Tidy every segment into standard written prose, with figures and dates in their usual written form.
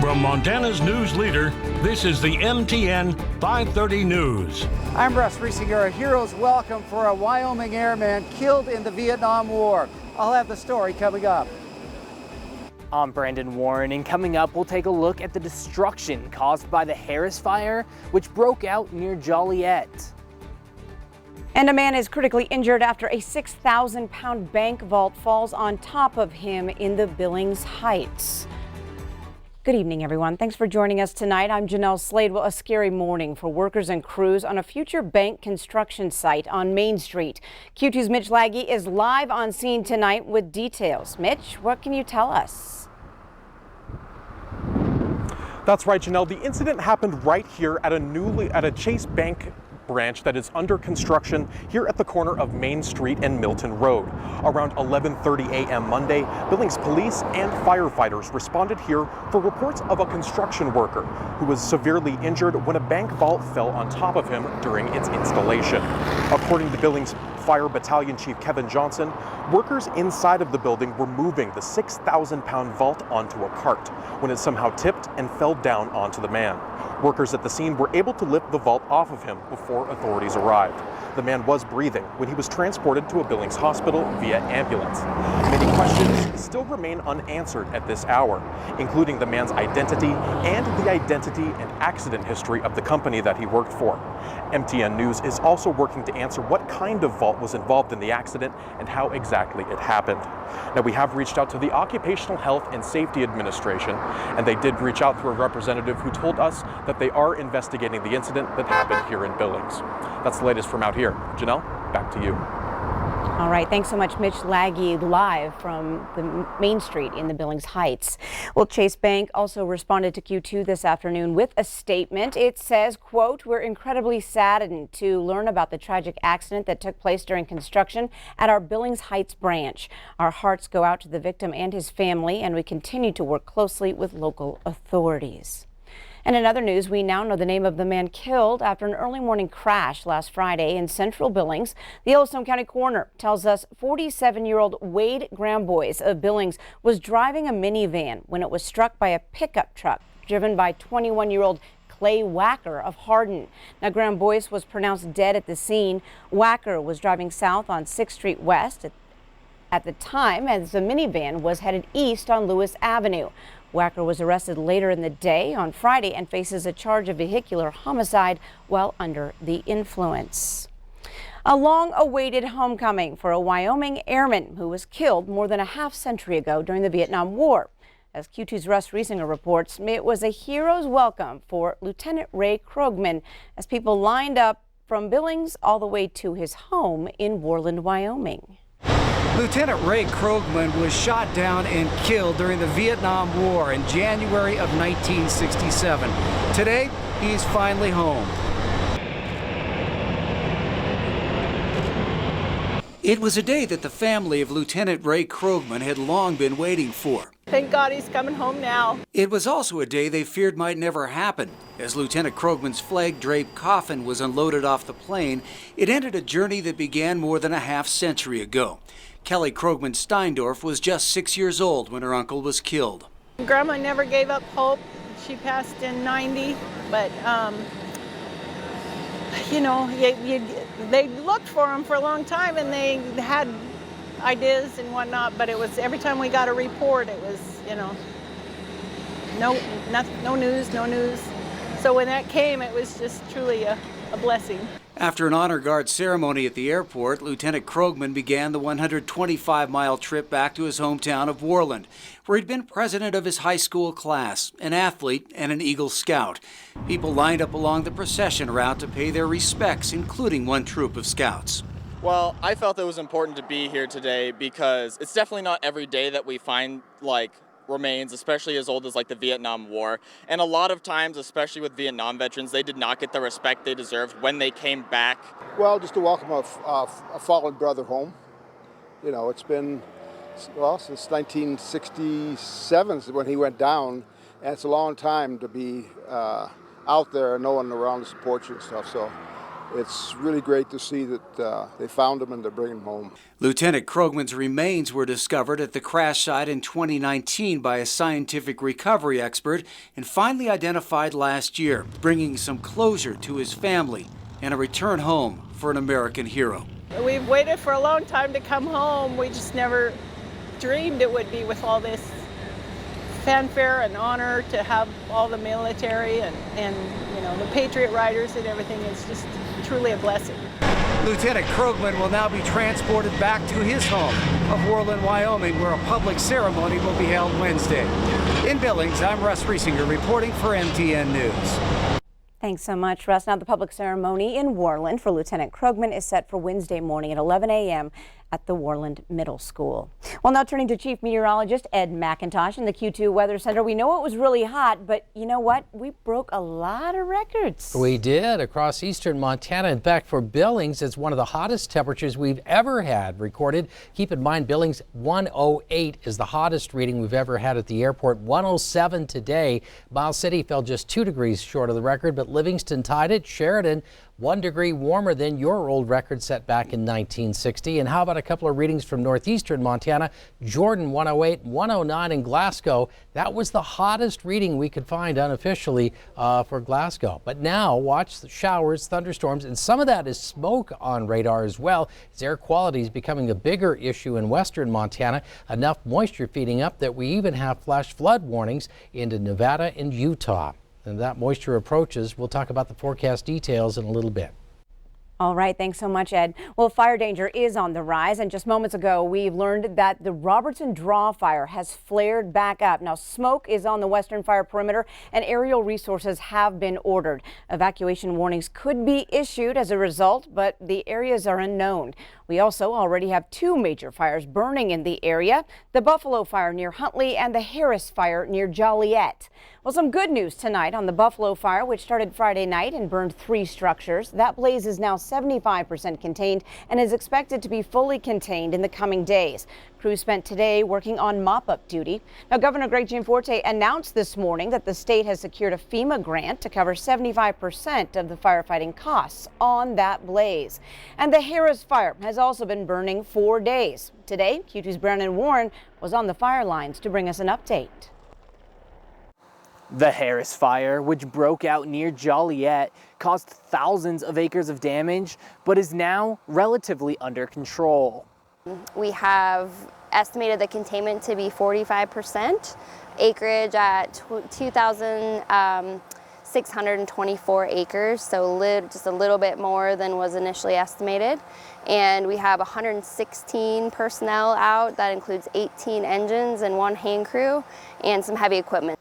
From Montana's news leader, this is the MTN 530 News. I'm Russ Riesinger. A hero's welcome for a Wyoming airman killed in the Vietnam War. I'll have the story coming up. I'm Brandon Warren, and coming up, we'll take a look at the destruction caused by the Harris Fire, which broke out near Joliet. And a man is critically injured after a 6,000-pound bank vault falls on top of him in the Billings Heights. Good evening, everyone. Thanks for joining us tonight. I'm Jeanelle Slade. Well, a scary morning for workers and crews on a future bank construction site on Main Street. Q2's Mitch Laggy is live on scene tonight with details. Mitch, what can you tell us? That's right, Jeanelle. The incident happened right here at a Chase Bank branch that is under construction here at the corner of Main Street and Milton Road. Around 11:30 a.m. Monday, Billings police and firefighters responded here for reports of a construction worker who was severely injured when a bank vault fell on top of him during its installation. According to Billings Fire Battalion Chief Kevin Johnson, workers inside of the building were moving the 6,000-pound vault onto a cart when it somehow tipped and fell down onto the man. Workers at the scene were able to lift the vault off of him before authorities arrived. The man was breathing when he was transported to a Billings hospital via ambulance. Many questions still remain unanswered at this hour, including the man's identity and the identity and accident history of the company that he worked for. MTN News is also working to answer what kind of vault was involved in the accident and how exactly it happened. Now, we have reached out to the Occupational Health and Safety Administration, and they did reach out through a representative who told us that they are investigating the incident that happened here in Billings. That's the latest from out here. Jeanelle, back to you. All right, thanks so much, Mitch Laggy, live from the Main Street in the Billings Heights. Well, Chase Bank also responded to Q2 this afternoon with a statement. It says, quote, "We're incredibly saddened to learn about the tragic accident that took place during construction at our Billings Heights branch. Our hearts go out to the victim and his family, and we continue to work closely with local authorities." And in other news, we now know the name of the man killed after an early morning crash last Friday in central Billings. The Yellowstone County coroner tells us 47-year-old Wade Grambois of Billings was driving a minivan when it was struck by a pickup truck driven by 21-year-old Clay Wacker of Hardin. Now, Grambois was pronounced dead at the scene. Wacker was driving south on 6th Street West at the time as the minivan was headed east on Lewis Avenue. Wacker was arrested later in the day on Friday and faces a charge of vehicular homicide while under the influence. A long-awaited homecoming for a Wyoming airman who was killed more than a half-century ago during the Vietnam War. As Q2's Russ Riesinger reports, it was a hero's welcome for Lieutenant Ray Krogman as people lined up from Billings all the way to his home in Worland, Wyoming. Lieutenant Ray Krogman was shot down and killed during the Vietnam War in January of 1967. Today, he's finally home. It was a day that the family of Lieutenant Ray Krogman had long been waiting for. Thank God he's coming home now. It was also a day they feared might never happen. As Lieutenant Krogman's flag-draped coffin was unloaded off the plane, it ended a journey that began more than a half-century ago. Kelly Krogman Steindorf was just 6 years old when her uncle was killed. Grandma never gave up hope. She passed in 90, but you know, they looked for him for a long time and they had ideas and whatnot, but it was every time we got a report, it was, you know, no news. So when that came, it was just truly a blessing. After an honor guard ceremony at the airport, Lieutenant Krogman began the 125-mile trip back to his hometown of Worland, where he'd been president of his high school class, an athlete, and an Eagle Scout. People lined up along the procession route to pay their respects, including one troop of scouts. Well, I felt it was important to be here today because it's definitely not every day that we find, remains, especially as old as the Vietnam War. And a lot of times, especially with Vietnam veterans, they did not get the respect they deserved when they came back. Well, just to welcome a fallen brother home. You know, it's been, since 1967 when he went down, and it's a long time to be out there and no one around to support you and stuff. So it's really great to see that they found him and they're bringing him home. Lieutenant Krogman's remains were discovered at the crash site in 2019 by a scientific recovery expert and finally identified last year, bringing some closure to his family and a return home for an American hero. We've waited for a long time to come home. We just never dreamed it would be with all this fanfare and honor to have all the military and you know, the Patriot Riders and everything. It's just truly a blessing. Lieutenant Krogman will now be transported back to his home of Worland, Wyoming, where a public ceremony will be held Wednesday. In Billings, I'm Russ Riesinger reporting for MTN News. Thanks so much, Russ. Now, the public ceremony in Worland for Lieutenant Krogman is set for Wednesday morning at 11 a.m. at the Worland Middle School. Well, now turning to Chief Meteorologist Ed McIntosh in the Q2 Weather Center. We know it was really hot, but you know what? We broke a lot of records. We did across eastern Montana. In fact, for Billings, it's one of the hottest temperatures we've ever had recorded. Keep in mind, Billings 108 is the hottest reading we've ever had at the airport. 107 today. Miles City fell just 2 degrees short of the record, but Livingston tied it. Sheridan 1 degree warmer than your old record set back in 1960. And how about a couple of readings from northeastern Montana? Jordan 108, 109 in Glasgow. That was the hottest reading we could find unofficially for Glasgow. But now watch the showers, thunderstorms, and some of that is smoke on radar as well. As air quality is becoming a bigger issue in western Montana. Enough moisture feeding up that we even have flash flood warnings into Nevada and Utah. And that moisture approaches. We'll talk about the forecast details in a little bit. All right, thanks so much, Ed. Well, fire danger is on the rise, and just moments ago, we've learned that the Robertson Draw fire has flared back up. Now, smoke is on the western fire perimeter, and aerial resources have been ordered. Evacuation warnings could be issued as a result, but the areas are unknown. We also already have 2 major fires burning in the area, the Buffalo Fire near Huntley and the Harris Fire near Joliet. Well, some good news tonight on the Buffalo Fire, which started Friday night and burned 3 structures. That blaze is now 75% contained and is expected to be fully contained in the coming days. Crews spent today working on mop-up duty. Now, Governor Greg Gianforte announced this morning that the state has secured a FEMA grant to cover 75% of the firefighting costs on that blaze. And the Harris Fire has also been burning 4 days. Today, Q2's Brandon Warren was on the fire lines to bring us an update. The Harris Fire, which broke out near Joliet, caused thousands of acres of damage, but is now relatively under control. We have estimated the containment to be 45%, acreage at 2,624 acres, so just a little bit more than was initially estimated. And we have 116 personnel out. That includes 18 engines and 1 hand crew and some heavy equipment.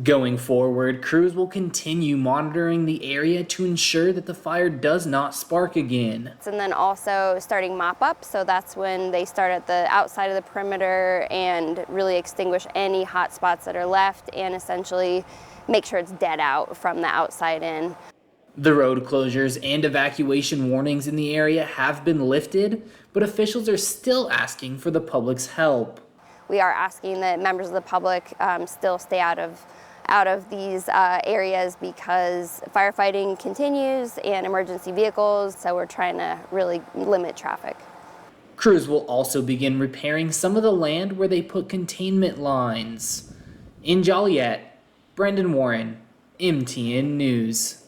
Going forward, crews will continue monitoring the area to ensure that the fire does not spark again. And then also starting mop-up, so that's when they start at the outside of the perimeter and really extinguish any hot spots that are left and essentially make sure it's dead out from the outside in. The road closures and evacuation warnings in the area have been lifted, but officials are still asking for the public's help. We are asking that members of the public still stay out of these areas because firefighting continues and emergency vehicles, so we're trying to really limit traffic. Crews will also begin repairing some of the land where they put containment lines. In Joliet, Brendan Warren, MTN News.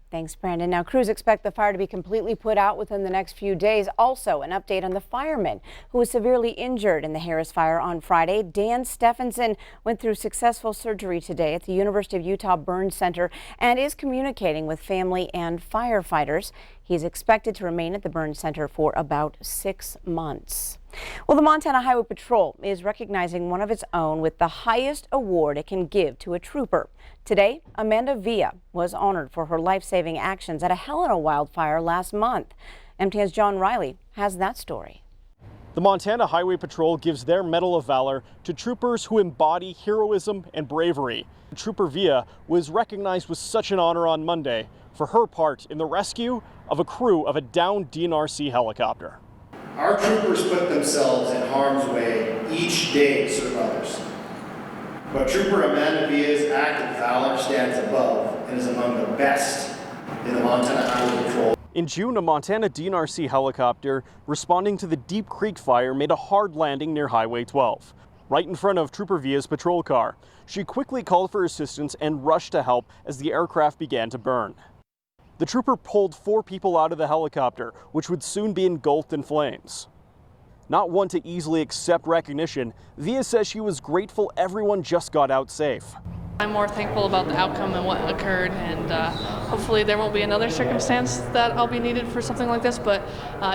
Thanks, Brandon. Now, crews expect the fire to be completely put out within the next few days. Also, an update on the fireman who was severely injured in the Harris Fire on Friday. Dan Stephenson went through successful surgery today at the University of Utah Burn Center and is communicating with family and firefighters. He's expected to remain at the Burn Center for about 6 months. Well, the Montana Highway Patrol is recognizing one of its own with the highest award it can give to a trooper. Today, Amanda Villa was honored for her life-saving actions at a Helena wildfire last month. MTN's John Riley has that story. The Montana Highway Patrol gives their Medal of Valor to troopers who embody heroism and bravery. Trooper Villa was recognized with such an honor on Monday for her part in the rescue of a crew of a downed DNRC helicopter. Our troopers put themselves in harm's way each day to serve others. But Trooper Amanda Villa's act of valor stands above and is among the best in the Montana Highway Patrol. In June, a Montana DNRC helicopter responding to the Deep Creek fire made a hard landing near Highway 12, right in front of Trooper Via's patrol car. She quickly called for assistance and rushed to help as the aircraft began to burn. The trooper pulled 4 people out of the helicopter, which would soon be engulfed in flames. Not one to easily accept recognition, Via says she was grateful everyone just got out safe. I'm more thankful about the outcome and what occurred, and hopefully there won't be another circumstance that I'll be needed for something like this, but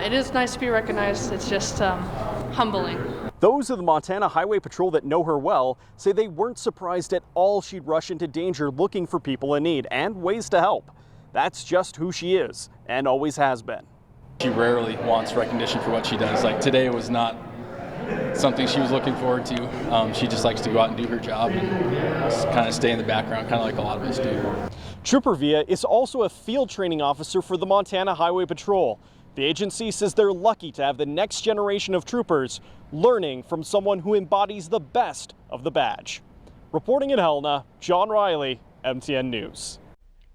it is nice to be recognized. It's just humbling. Those of the Montana Highway Patrol that know her well say they weren't surprised at all she'd rush into danger looking for people in need and ways to help. That's just who she is and always has been. She rarely wants recognition for what she does. Like today was not something she was looking forward to. She just likes to go out and do her job and just kind of stay in the background, kind of like a lot of us do. Trooper Via is also a field training officer for the Montana Highway Patrol. The agency says they're lucky to have the next generation of troopers learning from someone who embodies the best of the badge. Reporting in Helena, John Riley, MTN News.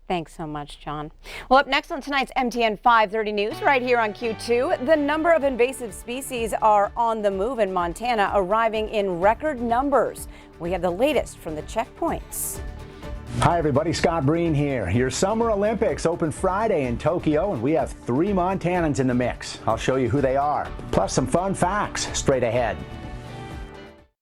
Thanks so much, John. Well, up next on tonight's MTN 530 News, right here on Q2, the number of invasive species are on the move in Montana, arriving in record numbers. We have the latest from the checkpoints. Hi everybody, Scott Breen here. Your Summer Olympics open Friday in Tokyo, and we have 3 Montanans in the mix. I'll show you who they are, plus some fun facts straight ahead.